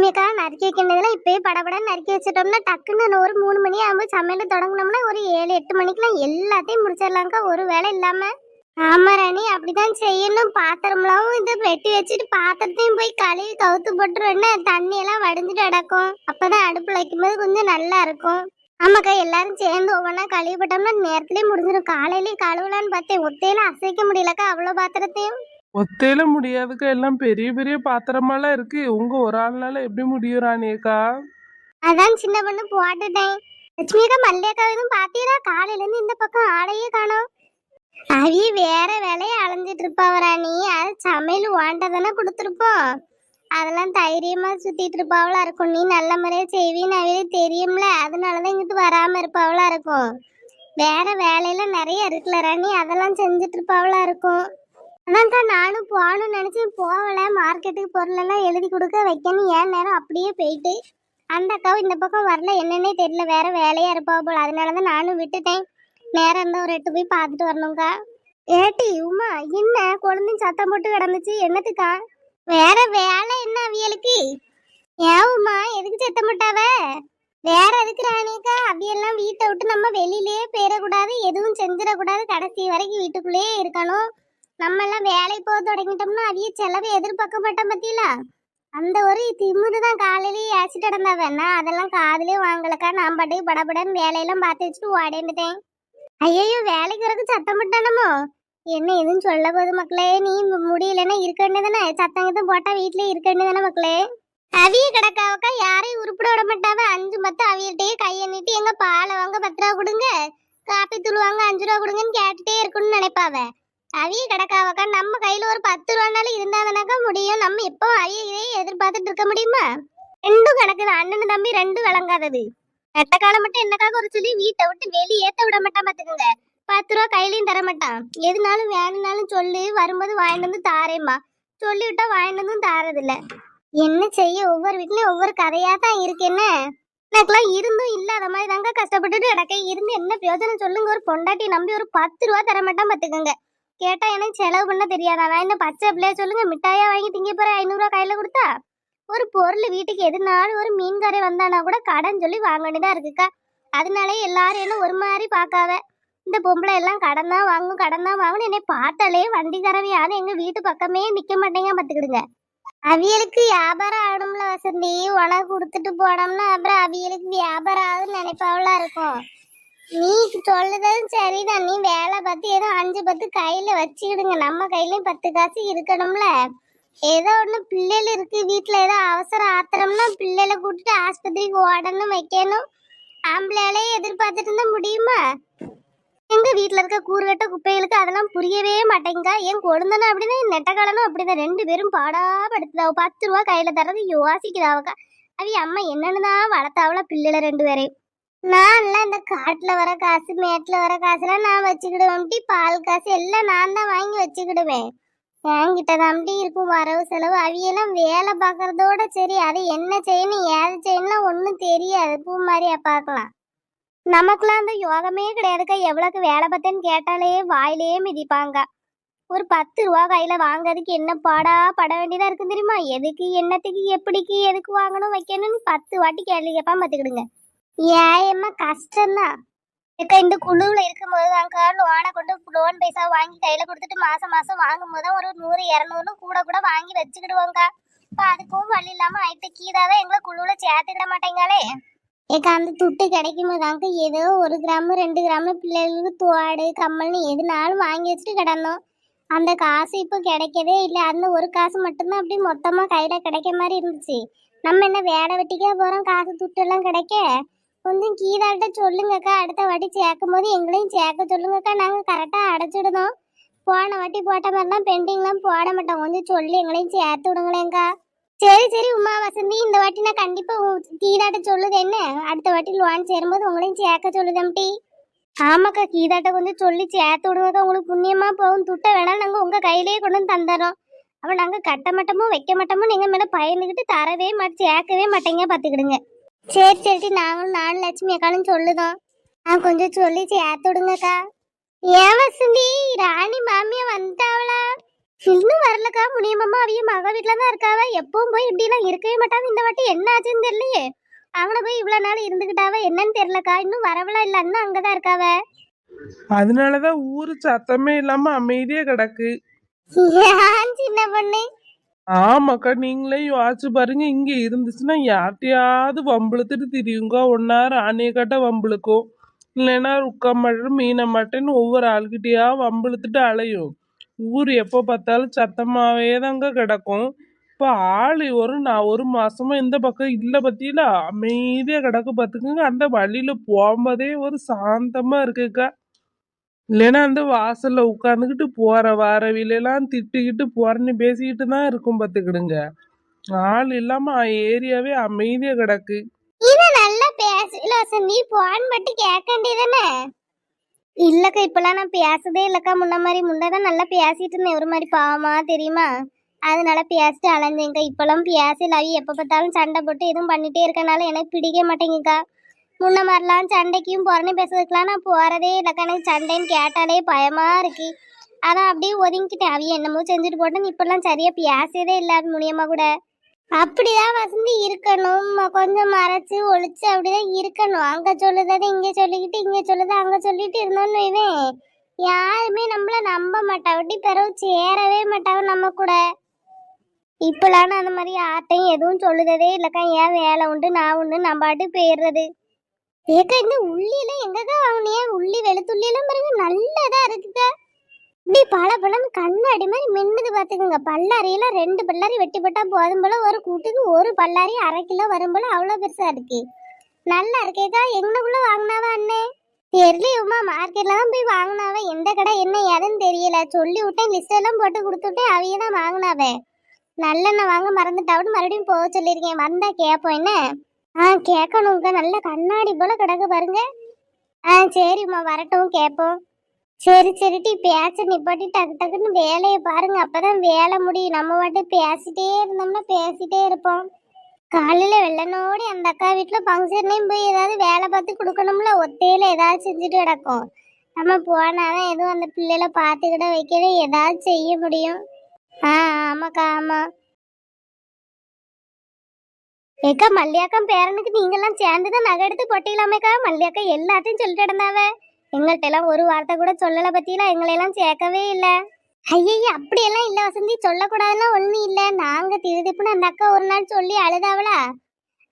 லட்சுமி அக்கா நறுக்கி வைக்கிறதெல்லாம் இப்பயே படபடன்னு நறுக்கி வச்சிட்டோம்னா டக்குன்னு ஒரு 3 மணி ஆகும்போது சமையல் தொடங்கினோம்னா ஒரு 7-8 மணிக்கெல்லாம் எல்லாத்தையும் முடிச்சிடலாம்க்கா, ஒரு வேலை இல்லாம. ஆமா ராணி, அப்படிதான் செய்யணும். பாத்திரம்லாம் இது வெட்டி வச்சுட்டு பாத்திரத்தையும் போய் கழுவி கவுத்து போட்டுருவேன்னா தண்ணி எல்லாம் வடிஞ்சிட்டு கிடக்கும். அப்பதான் அடுப்புல வைக்கும்போது கொஞ்சம் நல்லா இருக்கும். ஆமாக்கா, எல்லாரும் சேர்ந்து ஒவ்வொன்றா கழுவி போட்டோம்னா நேரத்திலேயே முடிஞ்சிடும். காலையிலேயே கழுவலான்னு பார்த்தேன், ஒத்தையில அசைக்க முடியலக்கா அவ்வளோ பாத்திரத்தையும். ஒத்தையில முடியாதுக்கா, எல்லாம் பெரிய பெரிய பாத்திரமெல்லாம் இருக்கு. உங்க ஒரு ஆள்னால எப்படி முடியும் ராணியக்கா? அதான் சின்ன பொண்ணு போட்டுட்டேன். லட்சுமி அக்கா மல்லியக்கா எதுவும் பாத்தீங்களா? காலையில இருந்து இந்த பக்கம் ஆளையே காணோம். அவிய வேற வேலையை அலைஞ்சிட்டு இருப்பாவரா நீ? அது சமையல் வாண்டதானே கொடுத்துருப்போம். அதெல்லாம் தைரியமா சுத்திட்டு இருப்பாவளா இருக்கும். நீ நல்ல முறையா செய்வின்னு அவையே தெரியும்ல, அதனாலதான் இங்கிட்டு வராம இருப்பாவளா இருக்கும். வேற வேலையெல்லாம் நிறைய இருக்குல்ல ராணி, அதெல்லாம் செஞ்சுட்டு இருப்பாவளா இருக்கும். அதான்க்கா நானும் போகணும்னு நினைச்சேன், போகல. மார்க்கெட்டுக்கு பொருள் எல்லாம் எழுதி கொடுக்க வைக்கணும், ஏன் நேரம் அப்படியே போயிட்டு அந்த அக்காவும் இந்த பக்கம் வரல. என்னன்னே தெரியல, வேற வேலையா இருப்பா போல. அதனாலதான் நானும் விட்டுட்டேன். நேரம் இருந்தா ஒரு 8 போய் பார்த்துட்டு வரணும்க்கா. ஏட்டி உமா, என்ன குழந்தையும் சத்தம் போட்டு கிடந்துச்சு, என்னத்துக்கா? வேற வேலை என்ன அவியலுக்கு? ஏன் உமா, எதுக்கு சத்தம் போட்டாவ? வேற எதுக்கு ராணிக்கா? அவியெல்லாம் வீட்டை விட்டு நம்ம வெளியிலேயே போயிடக்கூடாது, எதுவும் செஞ்சிடக்கூடாது, கடைசி வரைக்கும் வீட்டுக்குள்ளேயே இருக்கணும். நம்ம எல்லாம் வேலை போக தொடங்கிட்டோம்னா அவிய செலவை எதிர்பார்க்க மாட்டோம் பத்தியில. அந்த ஒரு திமுரு தான் காலையிலேயே ஏசிட்டு நடந்தாவ. நான் அதெல்லாம் காதலே வாங்கலக்கா. நான் பாட்டுக்கு படபடன்னு வேலையெல்லாம் பார்த்து வச்சுட்டு ஓடேந்துட்டேன். ஐயோ, வேலைக்கு வரக்கு சத்தம் போட்டானமோ? என்ன எதுவும் சொல்ல போது மக்களே? நீ முடியலன்னா இருக்கன்னு தானே, சத்தங்கத்தான் போட்டா வீட்லயே இருக்கன்னு தானே மக்களே. அவிய கிடக்காவக்கா, யாரையும் உருப்பிட விட மாட்டாவ. 5 அவியல்ட்டையே கையை நீட்டி எங்க பாலை வாங்க 10 ரூபா கொடுங்க, காப்பி தூள் வாங்க 5 ரூபா கொடுங்கன்னு கேட்டுட்டே இருக்கணும்னு நினைப்பாவ. அவிய கிடக்காவக்கா, நம்ம கையில ஒரு 10 ரூபானாலும் இருந்தாதானாக்கா முடியும். நம்ம எப்போ அவிய இதையே எதிர்பார்த்துட்டு இருக்க முடியுமா? ரெண்டும் கிடக்குது, அண்ணன் தம்பி ரெண்டும் விளங்காதது. எட்ட காலம் மட்டும் என்னக்காக ஒரு சொல்லி வீட்டை விட்டு வெளியேத்த விட மாட்டான் பாத்துக்கோங்க. 10 ரூபா கையிலையும் தர மாட்டான். எதுனாலும் வேணும்னாலும் சொல்லி வரும்போது வாங்கிட்டு வந்து தாரேம்மா, சொல்லி விட்டா வாங்கிட்டு வந்தும் தாரதில்ல. என்ன செய்ய, ஒவ்வொரு வீட்லயும் ஒவ்வொரு கதையா தான் இருக்கு. என்ன எனக்குலாம் இருந்தும் இல்லாத மாதிரி தாங்க கஷ்டப்பட்டுட்டு கிடக்க. இருந்து என்ன பிரயோஜனம் சொல்லுங்க? ஒரு பொண்டாட்டி நம்பி ஒரு 10 ரூபா தர மாட்டான் பாத்துக்கோங்க. கேட்டா எனக்கு செலவு பண்ண தெரியாதா? நான் என்ன பச்சை பிள்ளைய சொல்லுங்க, மிட்டாயா வாங்கி திங்க போற 500 ரூபா கையில கொடுத்தா? ஒரு பொருள் வீட்டுக்கு எதுனாலும் ஒரு மீன்காரை வந்தானா கூட கடன் சொல்லி வாங்க வேண்டியதா இருக்குக்கா. அதனாலே எல்லாரும் என்ன ஒரு மாதிரி பார்க்காவ. இந்த பொம்பளை எல்லாம் கடன் தான் வாங்கும், கடன் தான் வாங்கணும். என்னை பார்த்தாலே வண்டிக்காரவையான எங்க வீட்டு பக்கமே நிக்க மாட்டேங்க பார்த்துக்கிடுங்க. அவியலுக்கு வியாபாரம் ஆகணும்ல வசந்தி. உனக்கு கொடுத்துட்டு போனோம்னா அப்புறம் அவியலுக்கு வியாபாரம் ஆகுதுன்னு நினைப்பாவெல்லாம் இருக்கும். நீ சொல்லுறதும் சரிதான். நீ வேலை பார்த்து ஏதோ 5-10 கையில வச்சுக்கிடுங்க. நம்ம கையிலயும் 10 காசு இருக்கணும்ல. ஏதோ ஒண்ணு பிள்ளைல இருக்கு வீட்டுல, ஏதோ அவசர ஆத்திரம்னா பிள்ளைல கூட்டிட்டு ஆஸ்பத்திரிக்கு ஓடணும் வைக்கணும். ஆம்பளையாலே எதிர்பார்த்துட்டு இருந்தா முடியுமா? எங்க வீட்டுல இருக்க கூறுகட்ட குப்பைகளுக்கு அதெல்லாம் புரியவே மாட்டேங்க. என் கொழுந்தனும் அப்படிதான், என் நெட்டக்காலனும் அப்படிதான். 2 பேரும் பாடா படுத்துதாவ. 10 ரூபா கையில தர்றது யோசிக்குதாவக்கா. அவி அம்மா என்னன்னுதான் வளர்த்தாவள பிள்ளைல 2 பேரையும். நான்லாம் இந்த காட்டுல வர காசு மேட்டுல வர காசுலாம் நான் வச்சுக்கிடுவேன். பால் காசு எல்லாம் நான் தான் வாங்கி வச்சுக்கிடுவேன். என்கிட்ட தாண்டி இருக்கும் வரவு செலவு. அவியெல்லாம் வேலை பார்க்கறதோட சரி, அது என்ன செய்யணும் ஏது செய்யணும் ஒன்றும் தெரியாது. பூ மாதிரியா பார்க்கலாம். நமக்குலாம் அந்த யோகமே கிடையாதுக்கா. எவ்வளோக்கு வேலை பார்த்தேன்னு கேட்டாலே வாயிலேயே மிதிப்பாங்க. ஒரு 10 ரூபா கையில வாங்குறதுக்கு என்ன பாடா பட வேண்டியதா இருக்கு தெரியுமா? எதுக்கு என்னத்துக்கு எப்படிக்கு எதுக்கு வாங்கணும் வைக்கணும்னு 10 வாட்டி கேள்வி கேட்பான் பார்த்துக்கிடுங்க. ஏம்மா கஷ்டம்தான். இந்த குழுவுல இருக்கும்போது தான்க்கா லோனை கொண்டு லோன் பைசா வாங்கி கையில கொடுத்துட்டு மாசம் மாசம் வாங்கும் போது ஒரு 100-200 கூட வாங்கி வச்சுக்கிடுவோங்க்கா. இப்ப அதுக்கும் வழி இல்லாம ஆயிட்டு கீதாதான் எங்களை குழுவுல சேர்த்துக்கிட மாட்டேங்காலே. ஏக்கா, அந்த துட்டு கிடைக்கும் போதாங்க ஏதோ 1 கிராம் 2 கிராம் பிள்ளைகளுக்கு தோடு கம்மல்னு எதுனாலும் வாங்கி வச்சுட்டு கிடந்தோம். அந்த காசு இப்போ கிடைக்கவே இல்லை. அந்த ஒரு காசு மட்டும்தான் அப்படி மொத்தமா கையில கிடைக்க மாதிரி இருந்துச்சு. நம்ம என்ன வேலை வெட்டிக்கா போறோம், காசு துட்டு எல்லாம் கிடைக்க? கொஞ்சம் கீதாட்ட சொல்லுங்கக்கா, அடுத்த வாட்டி சேர்க்கும் போது எங்களையும் சேர்க்க சொல்லுங்கக்கா. நாங்க கரெக்டா அடைச்சிடுதோம். போன வாட்டி போட்ட மாதிரிலாம் பெண்டிங்லாம் போட மாட்டோம். கொஞ்சம் சொல்லி எங்களையும் சேர்த்து விடுங்களேங்க்கா. சரி சரி உமா வசந்தி, இந்த வாட்டி நான் கண்டிப்பா கீதாட்ட சொல்லுது. என்ன அடுத்த வாட்டி லோன் சேரும்போது உங்களையும் சேர்க்க சொல்லுதம்டி. ஆமாக்கா, கீதாட்ட கொஞ்சம் சொல்லி சேர்த்து விடுங்கக்கா. உங்களுக்கு புண்ணியமா போகும். துட்டை வேணா நாங்க உங்க கையிலேயே கொண்டு வந்து தந்துடுறோம். அவன் நாங்க கட்ட மாட்டோமோ வைக்க மாட்டோமோ நீங்க மேல பயந்துக்கிட்டு தரவே சேர்க்கவே மாட்டேங்க பார்த்துக்கிடுங்க. சரி சரி, நானும் லட்சுமி அக்காலும் சொல்லுதோம். கொஞ்சம் சொல்லி சேர்த்து விடுங்கக்கா. ஏன் வசந்தி, ராணி மாமியா வந்துட்டாவளா? இன்னும் வரலக்கா. முனியம்மா அவிய மக வீட்டுல தான் இருக்காவ. எப்பவும் போய் இப்படி எல்லாம் இருக்கவே மாட்டாங்க. இந்த வாட்டி என்ன ஆச்சுன்னு தெரியலையே. அவங்கள போய் இவ்வளவு நாள் இருந்துகிட்டாவ என்னன்னு தெரியலக்கா. இன்னும் வரவளா இல்ல, இன்னும் அங்கதான் இருக்காவ. அதனாலதான் ஊரு சத்தமே இல்லாம அமைதியா கிடக்கு. ஏன் சின்ன பொண்ணு? ஆமாக்கா, நீங்களே யோசிச்சு பாருங்க. இங்க இருந்துச்சுன்னா யார்ட்டையாவது வம்பிழுத்துட்டு திரியுங்க. ஒன்னாரு ஆணைய காட்ட வம்பிழுக்கும், இல்லைன்னா ருக்கா மாட்டேன் மீனை மாட்டேன்னு ஒவ்வொரு ஆள்கிட்டயா வம்பிழுத்துட்டு அலையும். ஊர் எப்போ பார்த்தாலும் சத்தமாவே தாங்க கிடக்கும். இப்போ ஆள் நான் ஒரு மாசமா இந்த பக்கம் இல்லை பத்தியில அமைதியா கிடக்கு பார்த்துக்குங்க. அந்த வழியில போகும்போதே ஒரு சாந்தமா இருக்குக்கா. இல்லைன்னா அந்த வாசல்ல உட்காந்துக்கிட்டு போற வாரவிலாம் திட்டுக்கிட்டு போறன்னு பேசிக்கிட்டு தான் இருக்கும் பார்த்துக்கிடுங்க. ஆள் இல்லாம ஏரியாவே அமைதியா கிடக்கு. இவன் நல்லா பேசல வசந்தி. போன் பட்டு கேட்க வேண்டியதானே? இல்லக்கா, இப்பெல்லாம் நான் பேசதே இல்லக்கா. முன்னதான் நல்லா பேசிட்டு இருந்தேன். ஒரு மாதிரி பாவமா தெரியுமா, அதனால பேசிட்டு அலைஞ்சேங்க்கா. இப்பெல்லாம் பேசல. அவி எப்ப பார்த்தாலும் சண்டை போட்டு எதுவும் பண்ணிட்டே இருக்கனால எனக்கு பிடிக்க மாட்டேங்குக்கா. முன்ன மாதிரிலாம் சண்டைக்கும் புறணி பேசுறதுக்கெல்லாம் நான் போறதே இல்லக்கா. எனக்கு சண்டைன்னு கேட்டாலே பயமா இருக்கு. அதான் அப்படியே ஒதுங்கிட்டேன். அவிய என்னமோ செஞ்சுட்டு போட்டேன்னு இப்பெல்லாம் சரியா பேசதே இல்லை முனியம்மா கூட. அப்படிதான் வசந்தி இருக்கணும். கொஞ்சம் மறைச்சு ஒளிச்சு அப்படிதான் இருக்கணும். அங்க சொல்லுறதை இங்க சொல்லிக்கிட்டு, இங்க சொல்லுறதை அங்க சொல்லிட்டு இருந்தோம்னு வைவேன், யாருமே நம்மள நம்ப மாட்டாவட்டி, பிறகு சேரவே மாட்டாவ நம்ம கூட. இப்பெல்லாம் அந்த மாதிரி யார்ட்டையும் எதுவும் சொல்லுததே இல்லக்கா. ஏன் வேலை உண்டு நான் உண்டு நம்ம பாட்டு போயிடுறது. ஏக்கா, இந்த உள்ளியெல்லாம் எங்கக்கா வாங்கினியா? உள்ளி வெளுத்துள்ளியெல்லாம் பாருங்க நல்லதா இருக்குக்கா. இப்படி பல பழம் கண்ணாடி மாதிரி மின்னுது பாத்துக்கோங்க. பல்லாரியெல்லாம் 2 பல்லாரி வெட்டி போட்டா போதும் போல. ஒரு கூட்டுக்கு ஒரு பல்லாரி 1/2 கிலோ வரும் போல. அவ்வளவு பெருசா இருக்கு. நல்லா இருக்கேக்கா. எங்கக்குள்ள வாங்கினாவா அண்ணே? தெரியலையுமா, மார்க்கெட்ல தான் போய் வாங்கினாவ. எந்த கடை என்ன ஏதுன்னு தெரியல. சொல்லி விட்டேன், லிஸ்ட் எல்லாம் போட்டு கொடுத்துட்டேன். அவைய தான் வாங்கினாவே. நல்லெண்ணெய் வாங்க மறந்துட்டாவிட்டு மறுபடியும் போக சொல்லியிருக்கேன். வந்தா கேட்போம் என்ன? கேட்கணுங்க. நல்ல கண்ணாடி போல கிடக்கு பாருங்க. சரிம்மா, வரட்டும் கேட்போம். சரி சரிட்டி, பேச்ச நிப்பாட்டி டக்கு டக்குன்னு வேலையை பாருங்க. அப்பதான் வேலை முடியும். நம்ம பாட்டு பேசிட்டே இருந்தோம்னா பேசிட்டே இருப்போம். காலையில வெள்ளனோடி அந்த அக்கா வீட்டுல ஃபங்க்ஷன்லையும் போய் ஏதாவது வேலை பார்த்து கொடுக்கணும்ல. ஒத்தையில ஏதாவது செஞ்சுட்டு கிடக்கும். நம்ம போனாதான் எதுவும் அந்த பிள்ளைல பார்த்துக்கிட வைக்கவே ஏதாவது செய்ய முடியும். ஆமாக்கா, ஆமா. ஏக்கா, மல்லியாக்கம் பேரனுக்கு நீங்கெல்லாம் சேர்ந்துதான் நகை எடுத்து பொட்டிக்கலாமேக்கா. மல்லியாக்கா எல்லாத்தையும் சொல்லிட்டு இருந்தாவ. எங்கள்கிட்ட எல்லாம் ஒரு வார்த்தை கூட சொல்லல பத்தியில. எங்களையெல்லாம் சேர்க்கவே இல்லை. ஐயய்ய, அப்படியெல்லாம் இல்ல வசந்தி. சொல்லக்கூடாதுன்னா ஒண்ணும் இல்ல. நாங்க திருதிப்புன்னு அந்த அக்கா ஒரு நாள் சொல்லி அழுதாவளா.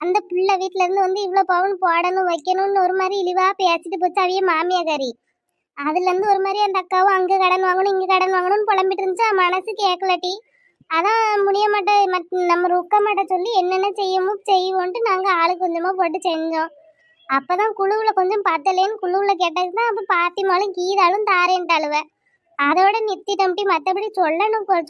அந்த பிள்ளை வீட்டுல இருந்து வந்து இவ்வளவு பவுன் போடணும் வைக்கணும்னு ஒரு மாதிரி இழிவா பேசிட்டு போச்சு அவிய மாமியாக்காரி. அதுல இருந்து ஒரு மாதிரி அந்த அக்காவும் அங்க கடன் வாங்கணும் இங்க கடன் வாங்கணும்னு புலம்பிட்டு இருந்துச்சு. மனசு கேட்கலட்டி. அதான் முடிய மாட்டேன். நம்ம ருக்க மாட்ட சொல்லி என்னென்ன செய்வோன்ட்டு நாங்க ஆளு கொஞ்சமா போட்டு செஞ்சோம். அப்பதான் குழுவுல கொஞ்சம் பத்தலேன்னு குழுவுல கேட்டதுதான். அப்ப பாத்திமாலும் கீதாலும் தாரேன்ட்டாளுவ. அதோட நிறுத்திட்டோம்ட்டி. மற்றபடி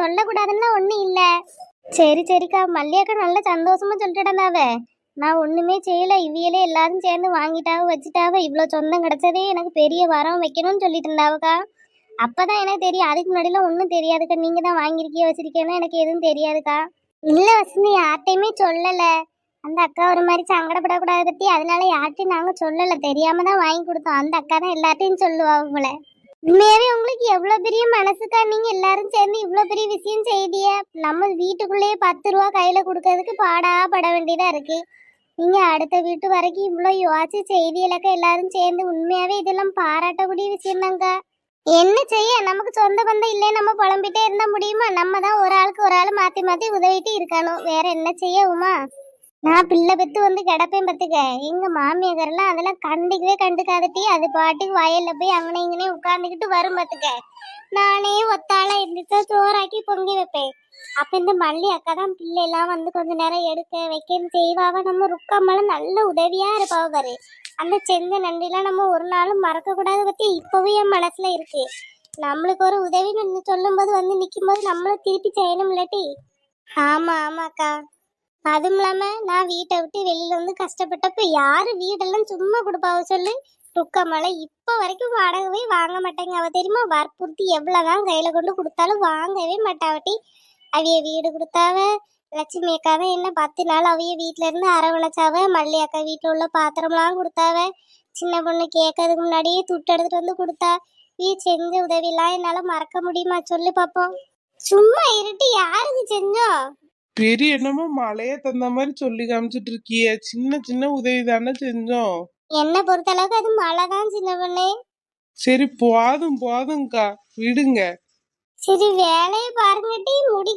சொல்லக்கூடாதுன்னா ஒன்றும் இல்லை. சரி சரிக்கா. மல்லியாக்கா நல்ல சந்தோஷமா சொல்லிட்டு இருந்தாவ. நான் ஒன்றுமே செய்யலை. இவியலே எல்லாரும் சேர்ந்து வாங்கிட்டாவ வச்சுட்டாவ. இவ்வளோ சொந்தம் கிடைச்சதே எனக்கு பெரிய வரம் வைக்கணும்னு சொல்லிட்டு இருந்தாவக்கா. அப்பதான் எனக்கு தெரியும். அதுக்கு முன்னாடிலாம் ஒன்றும் தெரியாதுக்கா. நீங்கள் தான் வாங்கியிருக்கிய வச்சிருக்கேன்னா எனக்கு எதுவும் தெரியாதுக்கா. இல்லை வசந்தி, யார்ட்டையுமே சொல்லலை. அந்த அக்கா ஒரு மாதிரி சங்கடப்படக்கூடாது பற்றி, அதனால யார்ட்டையும் நாங்கள் சொல்லலை. தெரியாம தான் வாங்கி கொடுத்தோம். அந்த அக்கா தான் எல்லாத்தையும் சொல்லுவாங்க போல. உண்மையாவே உங்களுக்கு எவ்வளவு பெரிய மனசுக்கா. நீங்க எல்லாரும் சேர்ந்து இவ்வளவு பெரிய விஷயம் செய்திய. நம்ம வீட்டுக்குள்ளேயே 10 ரூபா கையில கொடுக்கறதுக்கு பாடா பட வேண்டியதா இருக்கு. நீங்க அடுத்த வீட்டு வரைக்கும் இவ்வளவு யோசிச்சு செய்தியலக்கா எல்லாரும் சேர்ந்து. உண்மையாவே இதெல்லாம் பாராட்டக்கூடிய விஷயம் தாங்க. என்ன செய்ய, நமக்கு சொந்த பந்தம் இல்லையே நம்ம புலம்பிட்டே இருந்தா முடியுமா? நம்ம தான் ஒரு ஆளுக்கு ஒரு ஆள் மாத்தி மாத்தி உதவிட்டு இருக்கணும். வேற என்ன செய்ய உமா? நான் பிள்ளை பெத்து வந்து கிடப்பேன் பத்துக்க. எங்க மாமியாரெல்லாம் அதெல்லாம் கண்டுக்கவே கண்டுக்காதட்டி. அது பாட்டுக்கு வயல்ல போய் அங்கனே இங்கனே உட்காந்துக்கிட்டு வரும் பத்துக்க. நானே ஒத்தாள இருந்துச்சா சோறாக்கி பொங்கி வைப்பேன். அப்ப இந்த மல்லி அக்கா தான் பிள்ளை எல்லாம் வந்து கொஞ்ச நேரம் எடுக்க வைக்கன்னு செய்வாவ. நம்ம ருக்காமலும் நல்ல உதவியா இருப்பாவ பாரு. அந்த செஞ்ச நன்றிலாம் நம்ம ஒரு நாளும் மறக்க கூடாது பத்தி இப்பவும் என் மனசுல இருக்கு. நம்மளுக்கு ஒரு உதவின்னு சொல்லும் போது வந்து நிக்கும் போது நம்மளும் திருப்பி செய்யணும் இல்லாட்டி. ஆமா ஆமாக்கா. அதுவும் இல்லாம நான் வீட்டை விட்டு வெளியில வந்து கஷ்டப்பட்டப்ப யாரு வீடெல்லாம் சும்மா கொடுப்பாவ சொல்லு? ருக்கமலை இப்ப வரைக்கும் வாடகவே வாங்க மாட்டேங்க அவ தெரியுமா? வற்புறுத்தி எவ்வளவுதான் கையில கொண்டு கொடுத்தாலும் வாங்கவே மாட்டாவட்டி. அவிய வீடு கொடுத்தாவ. லட்சுமி அக்கா தான் என்ன 10 நாள் அவைய வீட்டுல இருந்து அரவணைச்சாவ. மல்லி அக்கா வீட்டுல உள்ள பாத்திரம்லாம் கொடுத்தாவ. சின்ன பொண்ணு கேட்கறதுக்கு முன்னாடியே துட்டு எடுத்துட்டு வந்து கொடுத்தா. செஞ்ச உதவியெல்லாம் என்னால மறக்க முடியுமா சொல்லு பாப்போம்? சும்மா இருட்டி, யாருக்கு செஞ்சோம்? பெரிய என்னமோ மழைய தந்த மாதிரி சொல்லி காமிச்சிட்டு இருக்கியே, சின்ன சின்ன உதவி தானே செஞ்சோம். என்ன பொறுத்தளவுக்கு அது மழை தான் சின்ன பொண்ணு. சரி போதும் போதும்க்கா, விடுங்க. சரி வேலையை பாருங்கட்டி, முடி